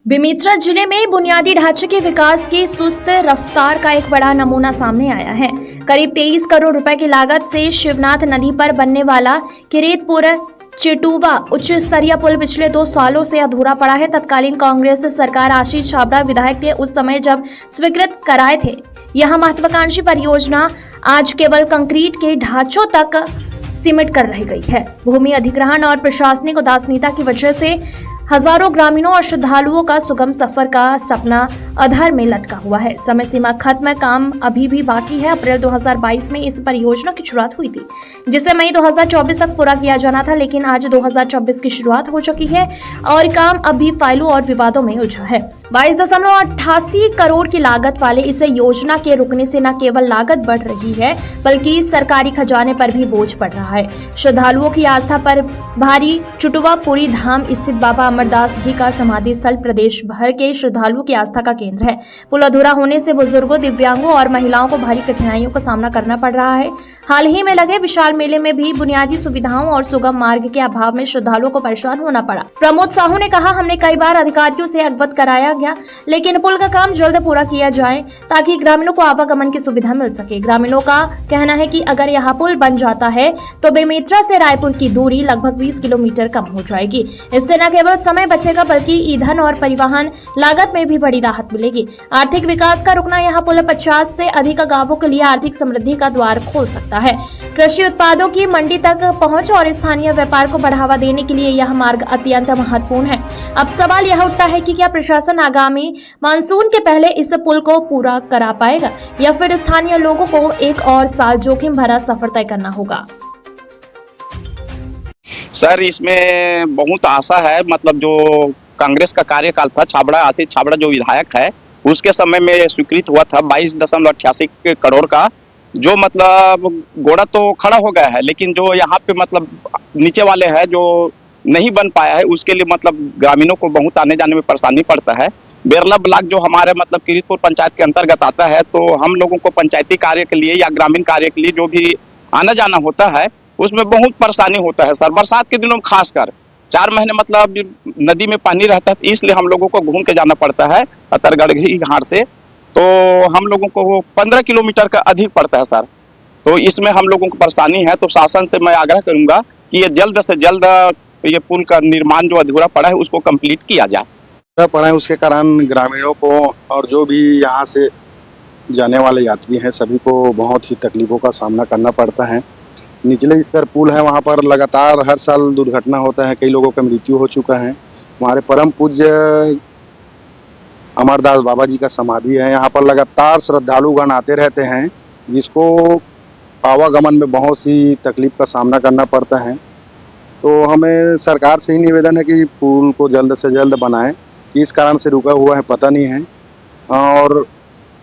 बेमेतरा जिले में बुनियादी ढांचे के विकास की सुस्त रफ्तार का एक बड़ा नमूना सामने आया है। करीब 23 करोड़ रुपए की लागत से शिवनाथ नदी पर बनने वाला किरीतपुर चिटुवा उच्च स्तरीय पुल पिछले 2 सालों से अधूरा पड़ा है। तत्कालीन कांग्रेस सरकार आशीष छाबड़ा विधायक थे उस समय जब स्वीकृत कराए थे। यह महत्वाकांक्षी परियोजना आज केवल कंक्रीट के ढांचों तक सीमित कर रह गई है। भूमि अधिग्रहण और प्रशासनिक उदासीनता की वजह से हजारों ग्रामीणों और श्रद्धालुओं का सुगम सफर का सपना अधर में लटका हुआ है। समय सीमा खत्म, काम अभी भी बाकी है। अप्रैल 2022 में इस परियोजना की शुरुआत हुई थी, जिसे मई 2024 तक पूरा किया जाना था, लेकिन आज 2024 की शुरुआत हो चुकी है और काम अभी फाइलों और विवादों में उलझा है। 22.88 करोड़ की लागत वाले इस योजना के रुकने से न केवल लागत बढ़ रही है, बल्कि सरकारी खजाने पर भी बोझ पड़ रहा है। श्रद्धालुओं की आस्था पर भारी चुटुवा पुरी धाम स्थित बाबा अमरदास जी का समाधि स्थल प्रदेश भर के श्रद्धालुओं की आस्था का केंद्र है। पुल अधूरा होने से बुजुर्गों, दिव्यांगों और महिलाओं को भारी कठिनाइयों का सामना करना पड़ रहा है। हाल ही में लगे विशाल मेले में भी बुनियादी सुविधाओं और सुगम मार्ग के अभाव में श्रद्धालुओं को परेशान होना पड़ा। प्रमोद साहू ने कहा, हमने कई बार अधिकारियों से अवगत कराया गया, लेकिन पुल का काम जल्द पूरा किया जाए ताकि ग्रामीणों को आवागमन की सुविधा मिल सके। ग्रामीणों का कहना है कि अगर यह पुल बन जाता है तो बेमेतरा से रायपुर की दूरी लगभग 20 किलोमीटर कम हो जाएगी। इससे न केवल समय बचेगा, बल्कि ईंधन और परिवहन लागत में भी बड़ी राहत मिलेगी। आर्थिक विकास का रुकना यह पुल 50 से अधिक गांवों के लिए आर्थिक समृद्धि का द्वार खोल सकता है। कृषि उत्पादों की मंडी तक पहुंच और स्थानीय व्यापार को बढ़ावा देने के लिए यह मार्ग अत्यंत महत्वपूर्ण है। अब सवाल यह उठता है कि क्या प्रशासन आगामी मानसून के पहले इस पुल को पूरा करा पाएगा या फिर स्थानीय लोगों को एक और साल जोखिम भरा सफर तय करना होगा। सर, इसमें बहुत आशा है। मतलब जो कांग्रेस का कार्यकाल था, आशीष छाबड़ा जो विधायक है, उसके समय में स्वीकृत हुआ था 22.88 करोड़ का, जो मतलब घोड़ा तो खड़ा हो गया है, लेकिन जो यहाँ पे मतलब नीचे वाले हैं जो नहीं बन पाया है, उसके लिए मतलब ग्रामीणों को बहुत आने जाने में परेशानी पड़ता है। बेरला ब्लॉक जो हमारे मतलब किरीतपुर पंचायत के अंतर्गत आता है, तो हम लोगों को पंचायती कार्य के लिए या ग्रामीण कार्य के लिए जो भी आना जाना होता है, उसमें बहुत परेशानी होता है सर। बरसात के दिनों में खासकर 4 महीने मतलब नदी में पानी रहता है, इसलिए हम लोगों को घूम के जाना पड़ता है अतरगढ़ घाट से। तो हम लोगों को 15 किलोमीटर का अधिक पड़ता है सर। तो इसमें हम लोगों को परेशानी है। तो शासन से मैं आग्रह करूंगा कि ये जल्द से जल्द ये पुल का निर्माण जो अधूरा पड़ा है उसको कंप्लीट किया जाए। पड़ा है, उसके कारण ग्रामीणों को और जो भी यहाँ से जाने वाले यात्री हैं सभी को बहुत ही तकलीफों का सामना करना पड़ता है। निचले स्तर पुल है, वहाँ पर लगातार हर साल दुर्घटना होता है, कई लोगों का मृत्यु हो चुका है। हमारे परम पूज्य अमरदास बाबा जी का समाधि है, यहाँ पर लगातार श्रद्धालुगण आते रहते हैं, जिसको आवागमन में बहुत सी तकलीफ का सामना करना पड़ता है। तो हमें सरकार से ही निवेदन है कि पुल को जल्द से जल्द बनाएं। किस कारण से रुका हुआ है पता नहीं है, और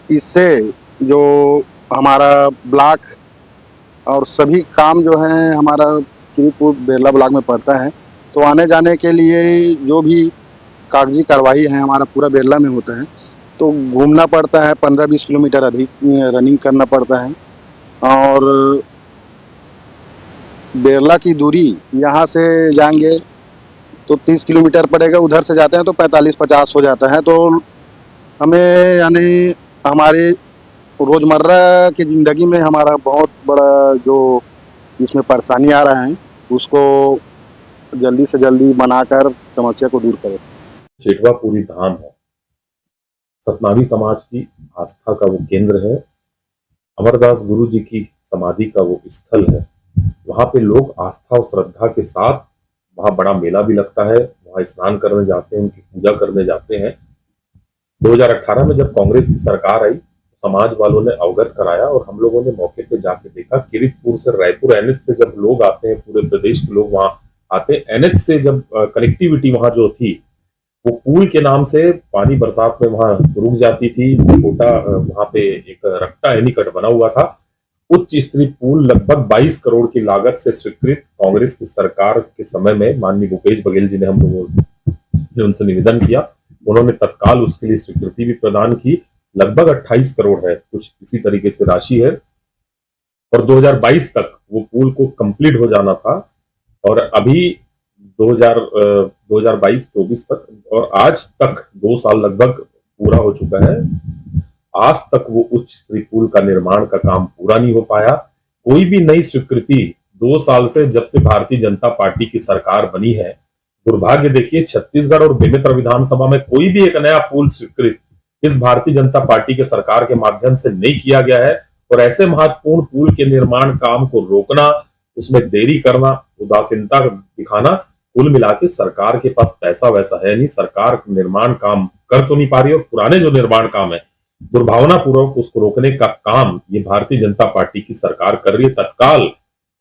इससे जो हमारा ब्लॉक और सभी काम जो है हमारा किरीतपुर बेरला ब्लॉक में पड़ता है, तो आने जाने के लिए जो भी कागजी कार्रवाई है हमारा पूरा बेरला में होता है, तो घूमना पड़ता है, 15-20 किलोमीटर अधिक रनिंग करना पड़ता है। और बेरला की दूरी यहाँ से जाएंगे तो 30 किलोमीटर पड़ेगा, उधर से जाते हैं तो 45-50 हो जाता है। तो हमें यानी हमारे रोज़मर्रा की ज़िंदगी में हमारा बहुत बड़ा जो इसमें परेशानी आ रहा है, उसको जल्दी से जल्दी बनाकर समस्या को दूर करें। चिटवा पूरी धाम है, सतनामी समाज की आस्था का वो केंद्र है। अमरदास गुरु जी की समाधि का वो स्थल है। वहाँ पे लोग आस्था और श्रद्धा के साथ, वहाँ बड़ा मेला भी लगता है, वहाँ स्नान करने जाते हैं, उनकी पूजा करने जाते हैं। 2018 में जब कांग्रेस की सरकार आई, समाज वालों ने अवगत कराया और हम लोगों ने मौके पे जाके देखा। किरीतपुर से रायपुर एनएच से जब लोग आते हैं, पूरे प्रदेश के लोग वहाँ आते हैं, एनएच से जब कनेक्टिविटी वहाँ जो थी, वो पुल के नाम से पानी बरसात में वहाँ रुक जाती थी। छोटा वहाँ पे एक रट्टा एनीकट बना हुआ था। उच्च स्तरीय पुल लगभग 22 करोड़ की लागत से स्वीकृत कांग्रेस की सरकार के समय में माननीय भूपेश बघेल जी ने हम लोगों ने उनसे निवेदन किया, उन्होंने तत्काल उसके लिए स्वीकृति भी प्रदान की। लगभग 28 करोड़ है, कुछ इसी तरीके से राशि है, और 2022 तक वो पुल को कंप्लीट हो जाना था। और अभी 2022-24 तक, और आज तक 2 साल लगभग पूरा हो चुका है, आज तक वो उच्च स्तरीय पुल का निर्माण का काम पूरा नहीं हो पाया। कोई भी नई स्वीकृति 2 साल से, जब से भारतीय जनता पार्टी की सरकार बनी है, दुर्भाग्य देखिए छत्तीसगढ़ और बेमेतरा विधानसभा में कोई भी एक नया पुल स्वीकृत इस भारतीय जनता पार्टी के सरकार के माध्यम से नहीं किया गया है। और ऐसे महत्वपूर्ण पुल के निर्माण काम को रोकना, उसमें देरी करना, उदासीनता दिखाना, कुल मिला के सरकार के पास पैसा वैसा है नहीं, सरकार निर्माण काम कर तो नहीं पा रही, और पुराने जो निर्माण काम है दुर्भावना पूर्वक उसको रोकने का काम ये भारतीय जनता पार्टी की सरकार कर रही है। तत्काल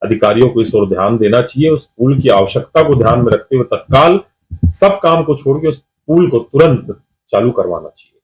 अधिकारियों को इस ओर ध्यान देना चाहिए, उस पुल की आवश्यकता को ध्यान में रखते हुए तत्काल सब काम को छोड़ के उस पुल को तुरंत चालू करवाना चाहिए।